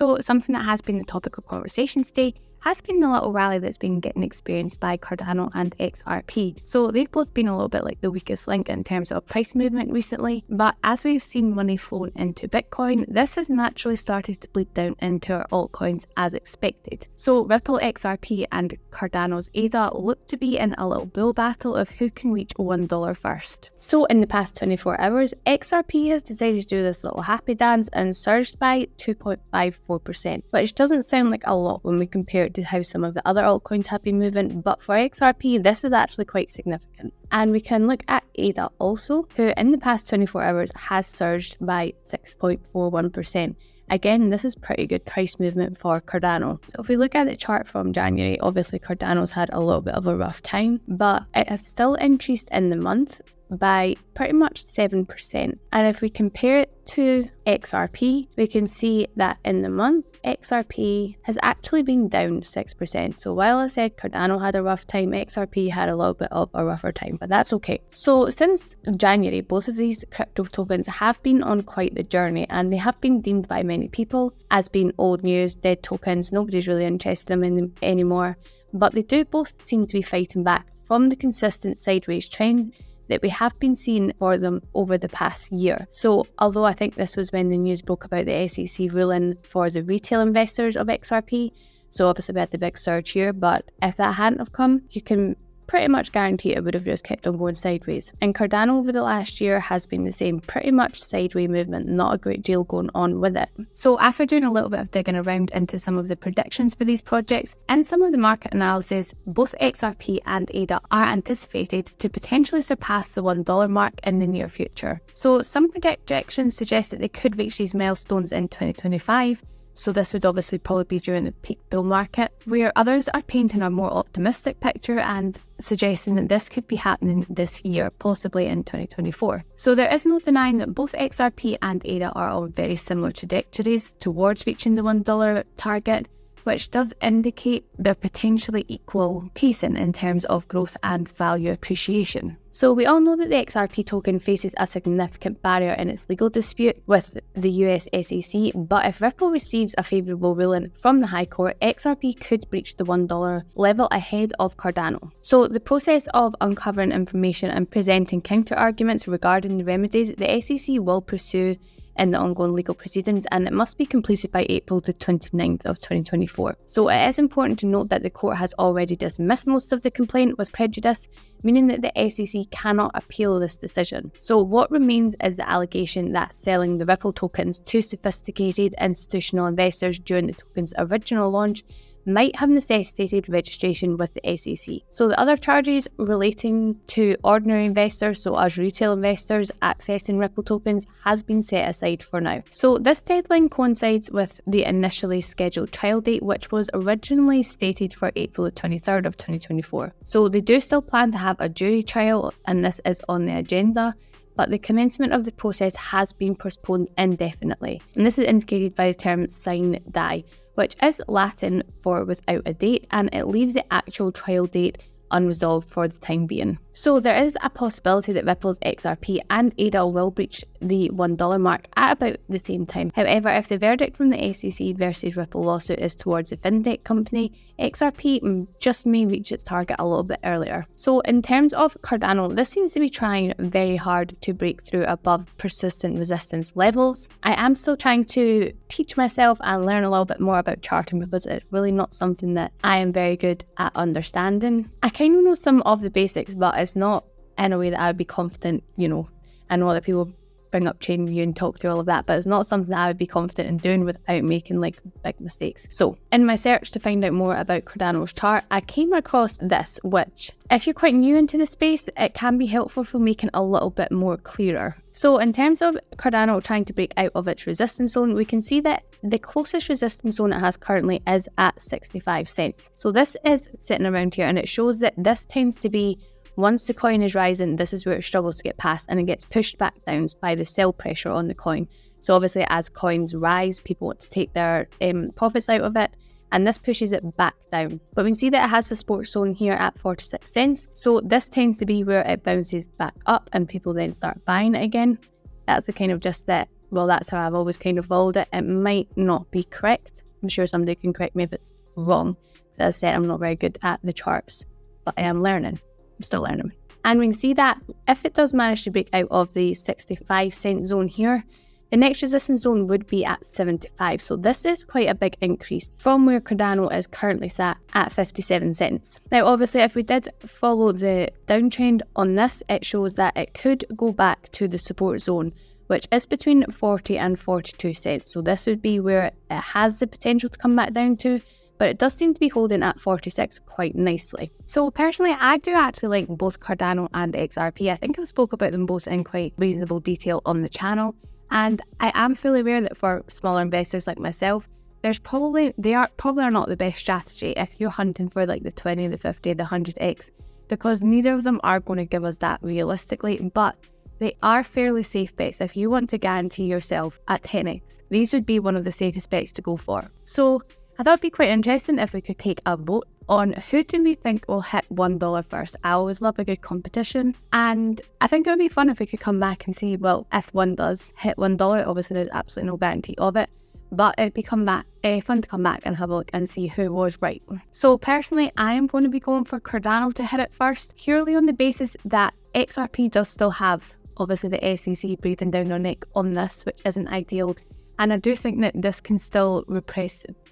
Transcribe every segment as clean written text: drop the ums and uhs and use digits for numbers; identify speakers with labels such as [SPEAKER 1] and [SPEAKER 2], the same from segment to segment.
[SPEAKER 1] So something that has been the topic of conversation today has been the little rally that's been getting experienced by Cardano and XRP. So they've both been a little bit like the weakest link in terms of price movement recently, but as we've seen money flowing into Bitcoin, this has naturally started to bleed down into our altcoins as expected. So Ripple, XRP and Cardano's ADA look to be in a little bull battle of who can reach $1 first. So in the past 24 hours, XRP has decided to do this little happy dance and surged by 2.54%, which doesn't sound like a lot when we compare it to how some of the other altcoins have been moving, but for XRP this is actually quite significant. And we can look at ADA also, who in the past 24 hours has surged by 6.41%. Again, this is pretty good price movement for Cardano. So if we look at the chart from January, obviously Cardano's had a little bit of a rough time, but it has still increased in the month by pretty much 7%. And if we compare it to XRP, we can see that in the month, XRP has actually been down 6%. So while I said Cardano had a rough time, XRP had a little bit of a rougher time, but that's okay. So since January, both of these crypto tokens have been on quite the journey, and they have been deemed by many people as being old news, dead tokens. Nobody's really interested in them anymore, but they do both seem to be fighting back from the consistent sideways trend that we have been seeing for them over the past year. So although I think this was when the news broke about the SEC ruling for the retail investors of XRP, so obviously we had the big surge here, but if that hadn't have come, you can pretty much guarantee it would have just kept on going sideways. And Cardano over the last year has been the same, pretty much sideways movement, not a great deal going on with it. So after doing a little bit of digging around into some of the predictions for these projects and some of the market analysis, both XRP and ADA are anticipated to potentially surpass the $1 mark in the near future. So some projections suggest that they could reach these milestones in 2025. So this would obviously probably be during the peak bull market, where others are painting a more optimistic picture and suggesting that this could be happening this year, possibly in 2024. So there is no denying that both XRP and ADA are on very similar trajectories towards reaching the $1 target, which does indicate they're potentially equal pacing in terms of growth and value appreciation. So we all know that the XRP token faces a significant barrier in its legal dispute with the US SEC, but if Ripple receives a favourable ruling from the High Court, XRP could breach the $1 level ahead of Cardano. So the process of uncovering information and presenting counter-arguments regarding the remedies the SEC will pursue in the ongoing legal proceedings, and it must be completed by April the 29th of 2024. So it is important to note that the court has already dismissed most of the complaint with prejudice, meaning that the SEC cannot appeal this decision. So what remains is the allegation that selling the Ripple tokens to sophisticated institutional investors during the token's original launch might have necessitated registration with the SEC. So the other charges relating to ordinary investors, so as retail investors accessing Ripple tokens, has been set aside for now. So this deadline coincides with the initially scheduled trial date, which was originally stated for April the 23rd of 2024. So they do still plan to have a jury trial, and this is on the agenda, but the commencement of the process has been postponed indefinitely. And this is indicated by the term sine die, which is Latin for without a date, and it leaves the actual trial date unresolved for the time being. So there is a possibility that Ripple's XRP and ADA will breach the $1 mark at about the same time. However, if the verdict from the SEC versus Ripple lawsuit is towards the fintech company, XRP just may reach its target a little bit earlier. So in terms of Cardano, this seems to be trying very hard to break through above persistent resistance levels. I am still trying to teach myself and learn a little bit more about charting, because it's really not something that I am very good at understanding. I kind of know some of the basics, but it's not in a way that I would be confident, I know that people bring up chain review and talk through all of that, but it's not something that I would be confident in doing without making big mistakes. So in my search to find out more about Cardano's chart, I came across this, which if you're quite new into the space, it can be helpful for making a little bit more clearer. So in terms of Cardano trying to break out of its resistance zone, we can see that the closest resistance zone it has currently is at 65 cents. So this is sitting around here, and it shows that this tends to be, once the coin is rising, this is where it struggles to get past, and it gets pushed back down by the sell pressure on the coin. So obviously as coins rise, people want to take their profits out of it, and this pushes it back down. But we can see that it has a support zone here at 46 cents. So this tends to be where it bounces back up and people then start buying it again. That's the kind of just that well, that's how I've always kind of followed it. It might not be correct. I'm sure somebody can correct me if it's wrong. As I said, I'm not very good at the charts, but I am learning. I'm still learning. And we can see that if it does manage to break out of the 65-cent zone here, the next resistance zone would be at 75. So this is quite a big increase from where Cardano is currently sat at 57 cents. Now, obviously, if we did follow the downtrend on this, it shows that it could go back to the support zone, which is between 40 and 42 cents. So this would be where it has the potential to come back down to, but it does seem to be holding at 46 quite nicely. So personally, I do actually like both Cardano and XRP. I think I spoke about them both in quite reasonable detail on the channel. And I am fully aware that for smaller investors like myself, they probably are not the best strategy if you're hunting for like the 20, the 50, the 100x, because neither of them are going to give us that realistically, but they are fairly safe bets. If you want to guarantee yourself at 10x, these would be one of the safest bets to go for. So I thought it'd be quite interesting if we could take a vote on who do we think will hit $1 first. I always love a good competition, and I think it would be fun if we could come back and see, well, if one does hit $1, obviously there's absolutely no guarantee of it, but it'd be fun to come back and have a look and see who was right. So personally, I am going to be going for Cardano to hit it first, purely on the basis that XRP does still have, obviously, the SEC breathing down their neck on this, which isn't ideal. And I do think that this can still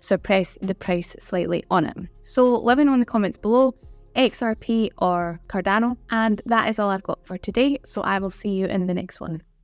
[SPEAKER 1] suppress the price slightly on it. So let me know in the comments below, XRP or Cardano. And that is all I've got for today. So I will see you in the next one.